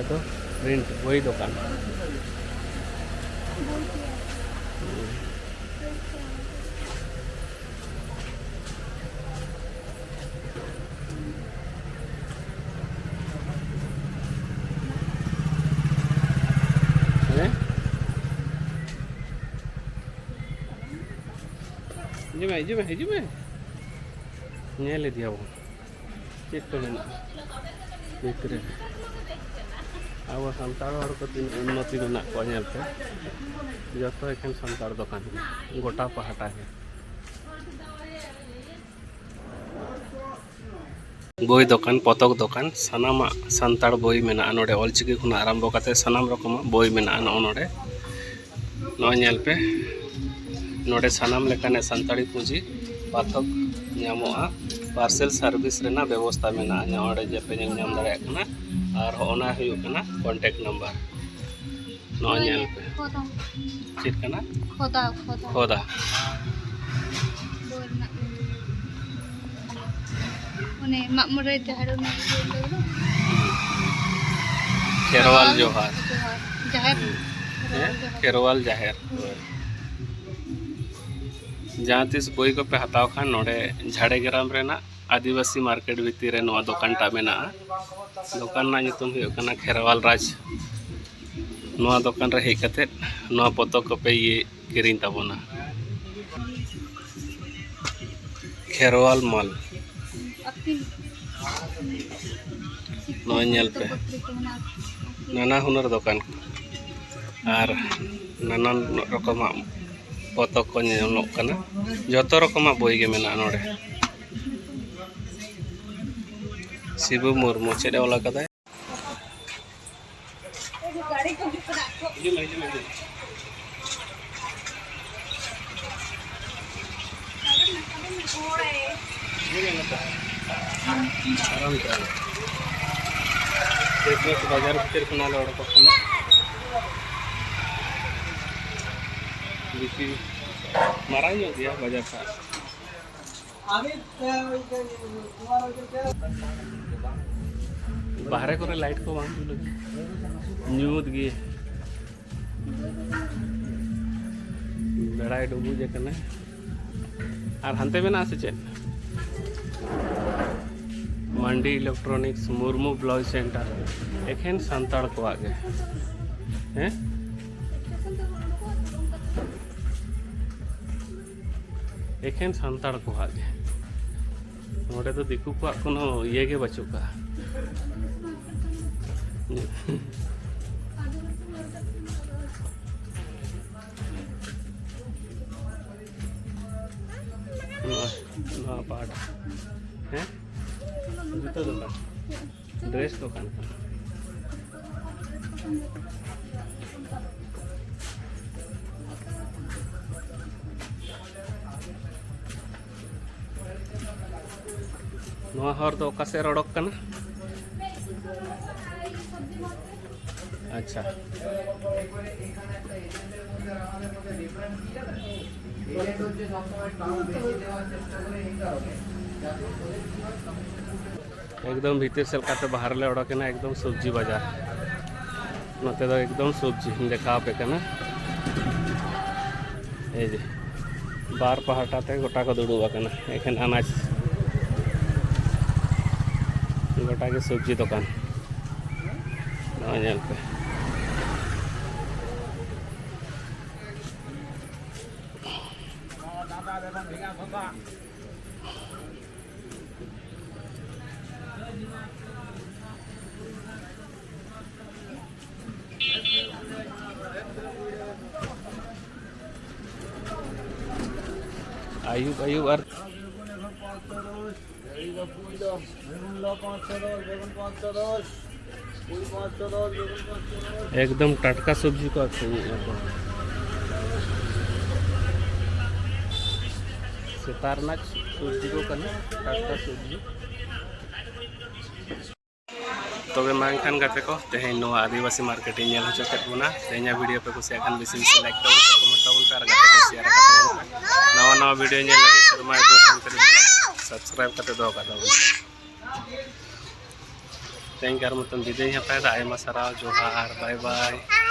तो प्रिंट वही दुकान हिजुमे नेल दिया वो चेक को मेना भितर अब सानताड़ हर को तीन उन्नति मेना को नेलते जो तो एखन सानताड़ दुकान गोटा पहाटा है बोई दुकान पतक दुकान सानामा सानताड़ बोई मेना नोडे ऑलचिकी खुना आरंभ करते सानाम रकम बोई मेना नोडे नो नेल पे नोडे सानाम लेकाने सानताड़ी पूंजी पाठक नामोआ पार्सल सर्विस रेना व्यवस्था मेना नोडे जे पे नाम दाड़े कना और होना हुयु कना कांटेक्ट नंबर नो नेल पे चेक कना खोदा खोदा ओने मामरे जहाड़ ना खेरवाल जोहार जहार खेरवाल जाहेर जहाँ तीस बोई को पे हताव खान नोडे झाड़ेग्राम रेना आदिवासी मार्केट भीतर रे नोआ दुकान टा मेना दुकान ना नितुम हुयो कना खेरवाल राज नोआ दुकान रे हेज कते नोआ पतक को पे ये किरिन ताबोना खेरवाल मॉल नोआ नेल पे नाना हुनर दुकान और नाना रकम पतक को नेलोक कना जतो रकम बोई गे मेना नोडे शिबू मुर्मू चेडे वाला कदा बाजार भीतर खुना लड़को कना बेसी मारा गया बाजार का बाहर को लाइट को बांध न्यूद गे बेड़ा डुबू जे कना और हंते मेना से चेक मंडी इलेक्ट्रॉनिक्स मुर्मू ब्लाउज सेंटर एखेन सानताड़ को आगे हैं एखेन सानताड़ को आगे नोडे तो दिकू को कोनो ये गे बचुका ना पाट हैं जूता दुकान ड्रेस दुकान नोआ हर तो ओका से रड़क कना अच्छा एकदम भीतर से बाहर ले उड़कना एकदम सब्जी बाजार नोते दो एकदम सब्जी देखा पे कना ए जे बार पहाटाते गोटा को दुड़ुबा कना एखन अनाज गोटा के सब्जी दुकान नेल पे आयुब आयुब और एकदम टटका सब्जी को सेतारना सब्जी को करना टटका सब्जी तबे मांखान गाते को तेहें नो आदिवासी मार्केट नेल हो चकेट बना तेहें वीडियो पे कुछ एखान बेसी बेसी लाइक ताबन कमेंट ताबन पे और गाते को शेयर करताबन नवा नवा वीडियो नेल लगे शर्मा एडो सब्सक्राइब करते दो का ताबन तेंगार मतन विदाय हताय आयमा साराव जोहार बाय बाय।